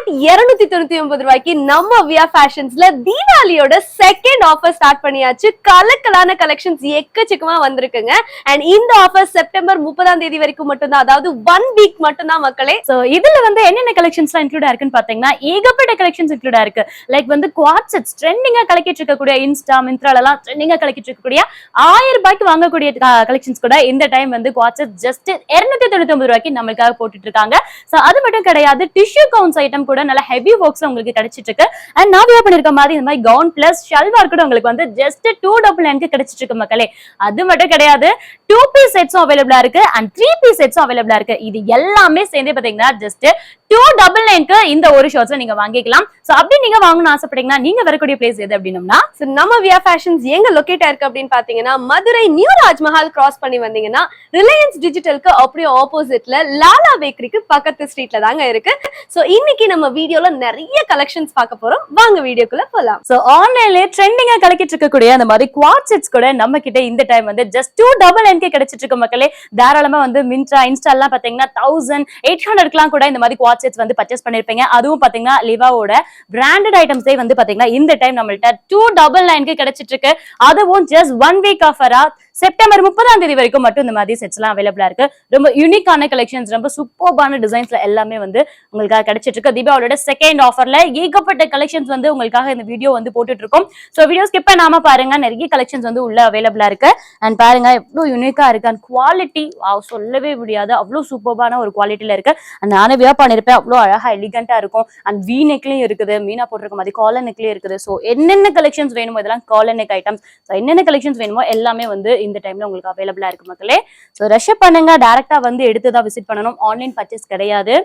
Plot 299 ரூபாய்க்கு நம்ம வியா ஃபேஷன்ஸ்ல தீபாவளியோட செகண்ட் ஆஃபர் ஸ்டார்ட் பண்ணியாச்சு. கலக்கலான கலெக்ஷன்ஸ் எக்கச்சக்கமா வந்திருக்குங்க. அண்ட் இந்த ஆஃபர் செப்டம்பர் 30ஆம் தேதி வரைக்கும் மட்டும்தான், அதாவது 1 வீக் மட்டும்தான் மக்களே. சோ இதுல வந்து என்னென்ன கலெக்ஷன்ஸ்லாம் இன்க்ளூட் ஆயிருக்குன்னு பாத்தீங்கன்னா ஏகப்பட்ட கலெக்ஷன்ஸ் இன்க்ளூட் ஆயிருக்கு. லைக் வந்து குவாட் செட்ஸ் ட்ரெண்டிங்கா கலக்கிட்டு இருக்கக்கூடிய இன்ஸ்டா மிந்த்ரால எல்லாம் ட்ரெண்டிங்கா கலக்கிட்டு இருக்கக்கூடிய 1000 ரூபாய்க்கு வாங்கக்கூடிய கலெக்ஷன்ஸ் கூட இந்த டைம் வந்து குவாட் செட் ஜஸ்ட் 299 ரூபாய்க்கு நம்மளுக்காக போட்டுட்டு இருக்காங்க. சோ அது மட்டும் கிடையாது, டிஷ்யூ கவுன்ஸ் ஐட்டம் கூட நல்ல ஹெவி ஒர்க்ஸ் உங்களுக்கு கிடைச்சிட்டு இருக்கு. அண்ட் நான் வியா பண்ணிருக்க மாதிரி இந்த மாதிரி கவுன் பிளஸ் ஷல்வார் கூட உங்களுக்கு வந்து ஜஸ்ட் 299 கிடைச்சிட்டு இருக்கு மக்களே. அது மட்டும் கிடையாது, 2 பீஸ் செட்ஸும் அவைலபிளா இருக்கு அண்ட் 3 பீஸ் செட்ஸும் அவைலபிளா இருக்கு. இது எல்லாமே சேர்ந்து பாத்தீங்கன்னா ஜஸ்ட் 299க்கு இந்த ஒரு ஷர்ட்ஸ் நீங்க வாங்கிக்கலாம். சோ அப்படி நீங்க வாங்கணும்னு ஆசைப்பட்டீங்கன்னா நீங்க வரக்கூடிய பிளேஸ் எது அப்படின்னா நம்ம வியா ஃபேஷன்ஸ் எங்க லொகேட் ஆயிருக்கு அப்படின்னு பாத்தீங்கன்னா மதுரை நியூ ராஜ்மஹால் கிராஸ் பண்ணி வந்தீங்கன்னா ரிலையன்ஸ் டிஜிட்டலுக்கு அப்படியே ஆப்போசிட்ல லாலா பேக்கரிக்கு பக்கத்து ஸ்ட்ரீட்ல தாங்க இருக்கு. சோ இன்னைக்கு நம்ம வீடியோல நிறைய கலெக்ஷன்ஸ் பார்க்க போறோம். வாங்க வீடியோக்குள்ள போலாம். சோ ஆன்லைன்ல ட்ரெண்டிங்கா கலக்கிட்டு இருக்கக்கூடிய அந்த மாதிரி குவாட் செட்ஸ் கூட நம்ம கிட்ட இந்த டைம் வந்து ஜஸ்ட் 299க்கு கிடைச்சிட்டு இருக்கு மக்களே. தாராளமா வந்து மிந்த்ரா இன்ஸ்டா எல்லாம் பாத்தீங்கன்னா 1800க்குலாம் கூட இந்த மாதிரி குவாட் செட்ஸ் வந்து பர்ச்சேஸ் பண்ணிருப்பீங்க. அதுவும் பாத்தீங்கன்னா லிவாவோட பிராண்டட் ஐட்டம்ஸே வந்து பாத்தீங்கன்னா இந்த டைம் நம்மள்ட்ட 299க்கு கிடைச்சிட்டு இருக்கு. அதுவும் ஜஸ்ட் 1 வீக் ஆஃபரா செப்டம்பர் 30ஆம் தேதி வரைக்கும் மட்டும் இந்த மாதிரி செட்ஸ் எல்லாம் அவைலபிளா இருக்கு. ரொம்ப யூனிக்கான கலெக்ஷன்ஸ், ரொம்ப சூப்பர்பான டிசைன்ஸ்ல எல்லாமே வந்து உங்களுக்காக கிடைச்சிட்டு இருக்கு. தீபாவளியோட செகண்ட் ஆஃபர்ல ஏகப்பட்ட கலெக்ஷன்ஸ் வந்து உங்களுக்காக இந்த வீடியோ வந்து போட்டுட்டு இருக்கோம். சோ வீடியோ ஸ்கிப் பண்ணாம பாருங்க, நிறைய கலெக்ஷன்ஸ் வந்து உள்ள அவைலபிளா இருக்கு. அண்ட் பாருங்க எவ்வளவு யூனிக்கா இருக்கு. அண்ட் குவாலிட்டி சொல்லவே முடியாது, அவ்வளவு சூப்பர்பான ஒரு குவாலிட்டியில இருக்கு. அண்ட் நானே வியா பண்ணிருப்பேன், அவ்வளவு அழகா எலிகண்டா இருக்கும். அண்ட் வி நெக்லயும் இருக்குது, மீனா போட்டிருக்க மாதிரி காலர் நெக்லயும் இருக்குது. சோ என்னென்ன கலெக்ஷன்ஸ் வேணுமோ இதெல்லாம் காலர் நெக் ஐட்டம்ஸ், என்னென்ன கலெக்ஷன்ஸ் வேணுமோ எல்லாமே வந்து இந்த டைம்ல உங்களுக்கு அவைலபிளா இருக்கு மக்களே. சோ ரஷ் பண்ணுங்க, டைரக்டா வந்து எடுத்துதான் விசிட் பண்ணணும். ஆன்லைன் பர்ச்சேஸ் கிடையாது.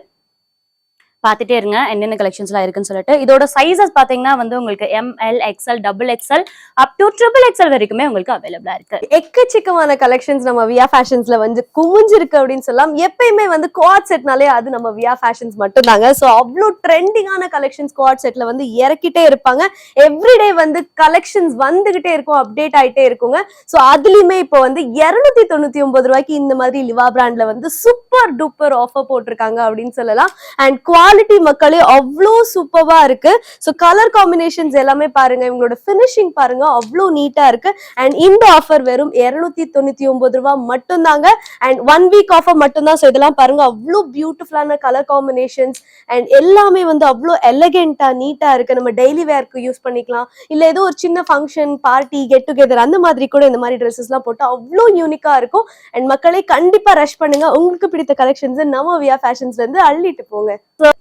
பாத்துட்டே இருங்க என்னென்ன கலெக்ஷன்ஸ் எல்லாம் இருக்குன்னு சொல்லிட்டு. இதோட சைசஸ் பாத்தீங்கன்னா வந்து உங்களுக்கு ML XL XXL up to XXL வரைக்குமே உங்களுக்கு அவைலபிளா இருக்கு. எக்கச்சக்கமான கலெக்ஷன்ஸ் நம்ம வியா ஃபேஷன்ஸ்ல வந்து குமிஞ்சிருக்கு அப்படின்னு சொல்லலாம். எப்பயுமே வந்து குவாட் செட்னாலே அது நம்ம வியா ஃபேஷன்ஸ் மட்டும் தாங்க. சோ அவ்வளவு ட்ரெண்டிங்கான கலெக்ஷன்ஸ் குவாட் செட்ல வந்து இறக்கிட்டே இருப்பாங்க. எவ்ரிடே வந்து கலெக்ஷன்ஸ் வந்துகிட்டே இருக்கும், அப்டேட் ஆயிட்டே இருக்குங்க. சோ அதுலயுமே இப்போ வந்து 299 ரூபாய்க்கு இந்த மாதிரி லிவா பிராண்ட்ல வந்து சூப்பர் டூப்பர் ஆஃபர் போட்டிருக்காங்க அப்படின்னு சொல்லலாம். அண்ட் குவாலிட்டி மக்களே அவ்வளோ சூப்பர்வா இருக்கு. ஸோ கலர் காம்பினேஷன்ஸ் எல்லாமே பாருங்க, இவங்களோட ஃபினிஷிங் பாருங்க அவ்வளோ நீட்டா இருக்கு. அண்ட் இந்த ஆஃபர் வெறும் 299 ரூபாய் மட்டும்தாங்க. அண்ட் 1 வீக் ஆஃபர் மட்டும்தான். ஸோ இதெல்லாம் பாருங்க அவ்வளோ பியூட்டிஃபுல்லான கலர் காம்பினேஷன்ஸ் அண்ட் எல்லாமே வந்து அவ்வளோ எலகென்டா நீட்டா இருக்கு. நம்ம டெய்லி வேர்க்கு யூஸ் பண்ணிக்கலாம், இல்ல ஏதோ ஒரு சின்ன ஃபங்க்ஷன் பார்ட்டி கெட் டுகெதர் அந்த மாதிரி கூட இந்த மாதிரி ட்ரெஸ்ஸஸ் எல்லாம் போட்டு அவ்வளோ யூனிக்கா இருக்கும். அண்ட் மக்களே கண்டிப்பா ரஷ் பண்ணுங்க, உங்களுக்கு பிடித்த கலெக்ஷன்ஸ் நம்ம வியா ஃபேஷன்ஸ்ல இருந்து அள்ளிட்டு போங்க.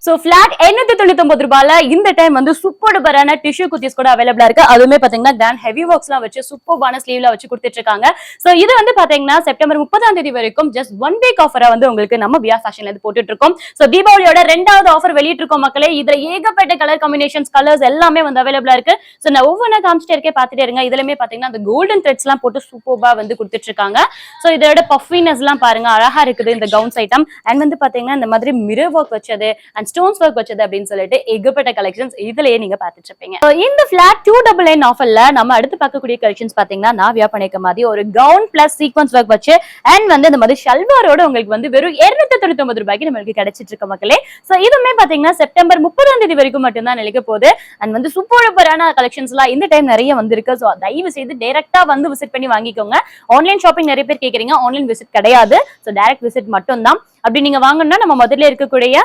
சோ பிளாட் 899 ரூபாயில இந்த டைம் வந்து சூப்பர் டூப்பரான டிஷ்யூ குர்த்திஸ் கூட அவைலபிளா இருக்கு. அதுவுமே பாத்தீங்கன்னா கிராண்ட் ஹெவி ஒர்க்ஸ் எல்லாம் வச்சு சூப்பர்பான ஸ்லீவ்ல வச்சு கொடுத்துட்டு இருக்காங்க. சோ இது வந்து பாத்தீங்கன்னா செப்டம்பர் 30ஆம் தேதி வரைக்கும் ஜஸ்ட் 1 வீக் ஆஃபரா வந்து உங்களுக்கு நம்ம வியா ஃபேஷன்ல இருந்து போட்டுட்டு இருக்கோம். சோ தீபாவளியோட 2வது ஆஃபர் வெளியிட்டு இருக்கோம் மக்களே. இதுல ஏகப்பட்ட கலர் காம்பினேஷன்ஸ் கலர்ஸ் எல்லாமே வந்து அவைலபிளா இருக்கு. சோ நான் ஒவ்வொன்றா காமிச்சிட்டே இருக்கேன், பாத்துட்டே இருங்க. இதுலயுமே பாத்தீங்கன்னா அந்த கோல்டன் த்ரெட்ஸ் எல்லாம் போட்டு சூப்பர்பா வந்து கொடுத்துட்டு இருக்காங்க. சோ இதோட பஃபினஸ் எல்லாம் பாருங்க அழகா இருக்குது இந்த கவுன்ஸ் ஐட்டம். அண்ட் வந்து பாத்தீங்கன்னா இந்த மாதிரி மிரர் ஒர்க் வச்சது அண்ட் ஸ்டோன்ஸ் ஒர்க் வச்சது அப்படின்னு சொல்லிட்டு ஏகப்பட்ட கலெக்ஷன்ஸ் இதுலயே நீங்க பாத்துட்டு இருப்பீங்க. இந்த பிளாட் 299 ஆஃபர்ல நம்ம அடுத்து பார்க்கக்கூடிய கலெக்ஷன்ஸ் பாத்தீங்கன்னா நான் வியா பண்ணிருக்க மாதிரி ஒரு கவுன் பிளஸ் சீக்வன்ஸ் ஒர்க் வச்சு அண்ட் வந்து இந்த மாதிரி ஷல்வாரோட உங்களுக்கு வந்து வெறும் 299 ரூபாய்க்கு நம்மளுக்கு கிடைச்சிட்டு இருக்க மக்களே. சோ இதுவுமே பாத்தீங்கன்னா செப்டம்பர் 30ஆம் தேதி வரைக்கும் மட்டும்தான் நிலைக்க போகுது. அண்ட் வந்து சூப்பரான கலெக்ஷன்ஸ் எல்லாம் இந்த டைம் நிறைய வந்திருக்கு. சோ தயவு செய்து டைரக்டா வந்து விசிட் பண்ணி வாங்கிக்கோங்க. ஆன்லைன் ஷாப்பிங் நிறைய பேர் கேக்குறீங்க, ஆன்லைன் விசிட் கிடையாது. சோ டைரக்ட் விசிட் மட்டும் தான். அப்படி நீங்க வாங்கணும்னா நம்ம முதல்ல இருக்கக்கூடிய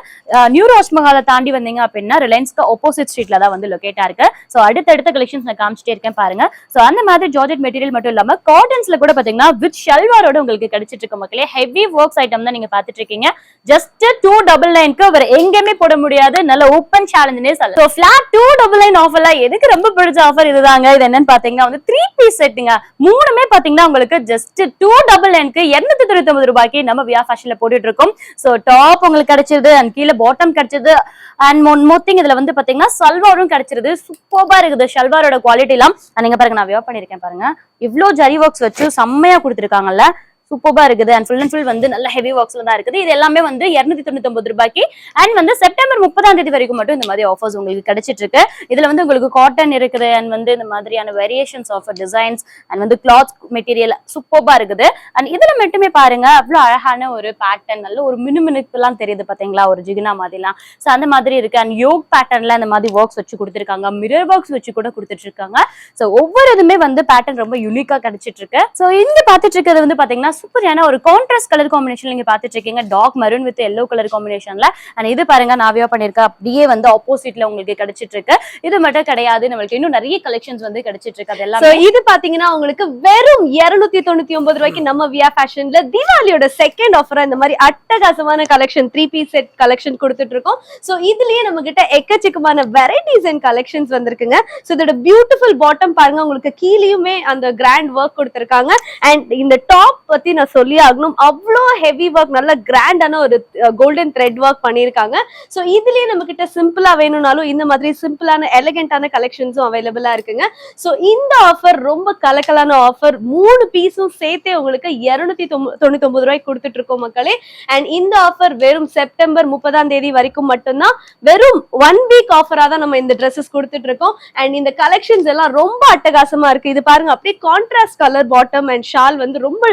நியூ ராஜ்மஹாலை தாண்டி வந்தீங்க அப்படின்னா ரிலையன்ஸ்க்கு ஆப்போசிட் ஸ்ட்ரீட்ல தான் வந்து லொகேட்டா இருக்கு. சோ அடுத்தடுத்த கலெக்ஷன்ஸ் நான் காமிச்சிட்டே இருக்கேன் பாருங்க. சோ அந்த மாதிரி ஜார்ஜெட் மெட்டீரியல் மட்டும் இல்லாம காட்டன்ஸ்ல கூட பாத்தீங்கன்னா வித் ஷல்வாரோட உங்களுக்கு கிடைச்சிட்டு இருக்க மக்களே. ஹெவி ஒர்க்ஸ் ஐட்டம் தான் நீங்க பாத்துட்டு இருக்கீங்க. ஜஸ்ட் 299க்கு வேற எங்கேயுமே போட முடியாது, நல்ல ஓப்பன் சேலஞ்சுனே சொல்லலாம். சோ பிளாட் 299 ஆஃபர்ல எனக்கு ரொம்ப பிடிச்ச ஆஃபர் இதுதாங்க. இது என்னன்னு பாத்தீங்கன்னா வந்து 3 பீஸ் செட்டுங்க. மூணுமே பாத்தீங்கன்னா உங்களுக்கு ஜஸ்ட் 299க்கு 299 ரூபாய்க்கு நம்ம வியா ஃபேஷன்ல போட்டுட்டு இருக்கோம். சோ டாப் உங்களுக்கு கிடைச்சது அண்ட் கீழே பாட்டம் கிடைச்சது அண்ட் மொத்திங் இதுல வந்து பாத்தீங்கன்னா சல்வாரும் கிடைச்சிருது. சூப்பரா இருக்குது ஷல்வாரோட குவாலிட்டி எல்லாம். நீங்க பாருங்க நான் வியா பண்ணிருக்கேன் பாருங்க, இவ்ளோ ஜரி ஒர்க்ஸ் வச்சு செம்மையா கொடுத்துருக்காங்கல்ல. சூப்பரா இருக்குது அண்ட் ஃபுல் அண்ட் ஃபுல் வந்து நல்ல ஹெவி ஒர்க்ஸ்ல தான் இருக்குது. இது எல்லாமே வந்து 299 ரூபாய்க்கு அண்ட் வந்து செப்டம்பர் 30 வரைக்கும் மட்டும் இந்த மாதிரி ஆஃபர்ஸ் உங்களுக்கு கிடைச்சிட்டு இருக்கு. இதுல வந்து உங்களுக்கு காட்டன் இருக்குது அண்ட் வந்து இந்த மாதிரியான வேரியேஷன்ஸ் ஆஃப் டிசைன்ஸ் அண்ட் வந்து கிளாத் மெட்டீரியல் சூப்பரா இருக்குது. அண்ட் இதுல மட்டுமே பாருங்க அவ்வளவு அழகான ஒரு பேட்டர்ன், நல்ல ஒரு மினுமினுக்கு எல்லாம் தெரியுது பாத்தீங்களா, ஒரு ஜிகினா மாதிரிலாம். சோ அந்த மாதிரி இருக்கு. அண்ட் யோக் பேட்டர்ன்ல அந்த மாதிரி ஒர்க்ஸ் வச்சு கொடுத்திருக்காங்க, மிரர் ஒர்க்ஸ் வச்சு கூட கொடுத்துட்டு இருக்காங்க. சோ ஒவ்வொரு இதுமே வந்து பேட்டர்ன் ரொம்ப யூனிக்கா கிடைச்சிட்டு இருக்கு. சோ இங்க பாத்துட்டு இருக்கிறது வந்து பாத்தீங்கன்னா சூப்பரான ஒரு கான்ட்ராஸ்ட் கலர் காம்பினேஷன் நீங்க பாத்துட்டு இருக்கீங்க, dark maroon with yellow colour காம்பினேஷன்ல. அண்ட் இது பாருங்க நாவியா பண்ணிருக்க அப்படியே வந்து ஆப்போசிட்ல உங்களுக்கு கிடைச்சிட்டு இருக்கு. இது மட்டும் கிடையாது, நம்மளுக்கு இன்னும் நிறைய கலெக்ஷன்ஸ் வந்து கிடைச்சிட்டு இருக்கு. அதெல்லாம் இது பாத்தீங்கன்னா உங்களுக்கு வெறும் 299 ரூபாய்க்கு நம்ம வியா ஃபேஷன்ல தீபாவளியோட செகண்ட் ஆஃபரா இந்த மாதிரி அட்டகாசமான கலெக்ஷன் 3 பீஸ் செட் கலெக்ஷன் கொடுத்துட்டு இருக்கோம். சோ இதுலயே நம்ம கிட்ட எக்கச்சக்கமான வெரைட்டிஸ் அண்ட் கலெக்ஷன்ஸ் வந்திருக்குங்க. சோ இதோட பியூட்டிஃபுல் பாட்டம் பாருங்க, உங்களுக்கு கீழேயுமே அந்த கிராண்ட் ஒர்க் கொடுத்திருக்காங்க. அண்ட் இந்த டாப் பத்தி நான் சொல்லி ஆகணும், அவ்வளோ ஹெவி ஒர்க், நல்ல கிராண்டான ஒரு கோல்டன் த்ரெட் ஒர்க் பண்ணிருக்காங்க. சோ இதுலயே நம்ம கிட்ட சிம்பிளா வேணும்னாலும் இந்த மாதிரி சிம்பிளான எலிகென்டான கலெக்ஷன்ஸும் அவைலபிளா இருக்குங்க. சோ இந்த ஆஃபர் ரொம்ப கலக்கலான ஆஃபர், 3 பீஸும் சேர்த்தே உங்களுக்கு 299 ரூபாய்க்கு கொடுத்துட்டு இருக்கோம் மக்களே. அண்ட் இந்த ஆஃபர் வெறும் செப்டம்பர் 30 வரைக்கும் மட்டும்தான், வெறும் 1 வீக் ஆஃபரா தான் நம்ம இந்த ட்ரெஸ்ஸஸ் கொடுத்துட்டு இருக்கோம். அண்ட் இந்த கலெக்ஷன்ஸ் எல்லாம் ரொம்ப அட்டகாசமா இருக்கு. இது பாருங்க அப்படியே contrast colour bottom and shawl வந்து ரொம்ப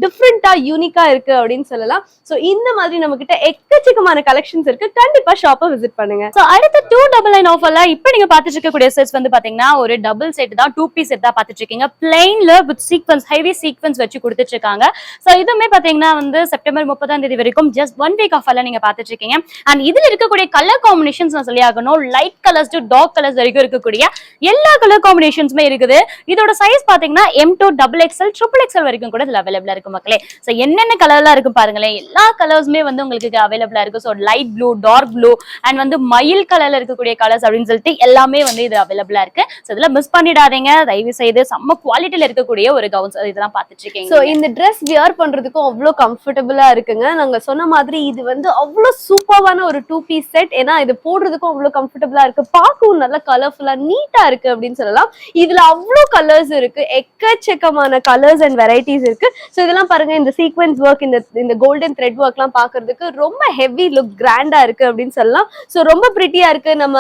டிஃப்ரெண்டா யூனிக்கா இருக்கு அப்படின்னு சொல்லலாம். சோ இந்த மாதிரி நம்ம கிட்ட எக்கச்சக்கமான கலெக்ஷன்ஸ் இருக்கு, கண்டிப்பா ஷாப்பை விசிட் பண்ணுங்க. சோ அடுத்த 299 ஆஃபர்ல இப்போ நீங்க பாத்துட்டு இருக்கக்கூடிய செட்ஸ் வந்து பாத்தீங்கன்னா ஒரு டபுள் செட் தான், 2 பீஸ் செட் தான் பாத்துட்டு இருக்கீங்க. பிளைன்ல வித் சீக்வென்ஸ், ஹெவி சீக்வென்ஸ் வச்சு கொடுத்துட்டு இருக்காங்க. சோ இதுவுமே பாத்தீங்கன்னா வந்து செப்டம்பர் 30 வரைக்கும் ஜஸ்ட் 1 வீக் ஆஃபர்ல நீங்க பாத்துட்டு இருக்கீங்க. அண்ட் இதுல இருக்கக்கூடிய கலர் காம்பினேஷன்ஸ் நான் சொல்லி ஆகணும், light colours to dark colours வரைக்கும் இருக்கக்கூடிய எல்லா கலர் காம்பினேஷன்ஸுமே இருக்குது. இதோட சைஸ் பாத்தீங்கன்னா M2 XXL XXL வரைக்கும் கூட இதுல அவைலபிளா இருக்கு மக்களே. சோ என்னென்ன கலர்லாம் இருக்கு பாருங்களேன், எல்லா கலர்ஸுமே வந்து உங்களுக்கு அவைலபிளா இருக்கு. So light blue, dark blue and வந்து மயில் கலர்ல இருக்கக்கூடிய கலர்ஸ் அப்படின்னு சொல்லிட்டு எல்லாமே வந்து இது அவைலபிளா இருக்கு. சோ இதுல மிஸ் பண்ணிடாதீங்க தயவு செய்து, செம்ம குவாலிட்டியில இருக்கக்கூடிய ஒரு கவுன்ஸ் இதெல்லாம் பாத்துட்டு இருக்கீங்க. சோ இந்த ட்ரெஸ் வியர் பண்றதுக்கும் அவ்வளவு கம்ஃபர்டபுளா இருக்குங்க. நாங்க சொன்ன மாதிரி இது வந்து அவ்வளவு சூப்பரான ஒரு 2 பீஸ் செட். ஏன்னா இது போடுறதுக்கும் அவ்வளவு கம்ஃபர்டபுளா இருக்கு, பார்க்கவும் நல்லா கலர்ஃபுல்லா நீட்டா இருக்கு அப்படின்னு சொல்லலாம். இதுல அவ்வளவு கலர்ஸ் இருக்கு, எக்கச்சக்கமான கலர்ஸ் அண்ட் வெரைட்டிஸ் இருக்கு. சோ இதெல்லாம் பாருங்க, இந்த சீக்வென்ஸ் ஒர்க், இந்த கோல்டன் த்ரெட் ஒர்க் எல்லாம் பாக்குறதுக்கு ரொம்ப ஹெவி லுக், கிராண்டா இருக்கு அப்படின்னு சொல்லலாம். சோ ரொம்ப பிரிட்டியா இருக்கு. நம்ம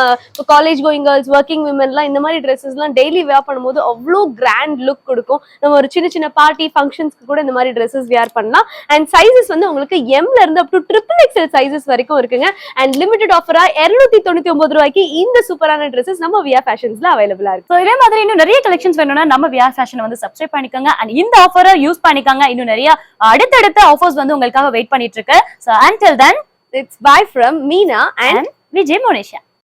college going girls, working women எல்லாம் இந்த மாதிரி ட்ரெஸ்ஸஸ் எல்லாம் டெய்லி வேர் பண்ணும்போது அவ்வளோ கிராண்ட் லுக் கொடுக்கும். நம்ம ஒரு சின்ன சின்ன பார்ட்டி ஃபங்க்ஷன்ஸ்க்கு கூட இந்த மாதிரி ட்ரெஸ்ஸஸ் வேர் பண்ணலாம். அண்ட் சைசஸ் வந்து உங்களுக்கு எம்ல இருந்து அப் டு XXL சைசஸ் வரைக்கும் இருக்குங்க. அண்ட் லிமிடெட் ஆஃபரா 299 ரூபாய்க்கு இந்த சூப்பரான ட்ரெஸ்ஸஸ் நம்ம வியா ஃபேஷன்ஸ்ல அவைலபிளா இருக்கு. சோ இதே மாதிரி இன்னும் நிறைய கலெக்ஷன்ஸ் வேணும்னா நம்ம வியா ஃபேஷனை வந்து சப்ஸ்கிரைப் பண்ணிக்கோங்க அண்ட் இந்த ஆஃபரை யூஸ் பண்ணிக்கோங்க. இன்னும் நிறைய அடுத்தடுத்த ஆஃபர்ஸ் வந்து உங்களுக்காக வெயிட் பண்ணிட்டு இருக்கு. So until then, it's bye from Meena and Vijay Monisha.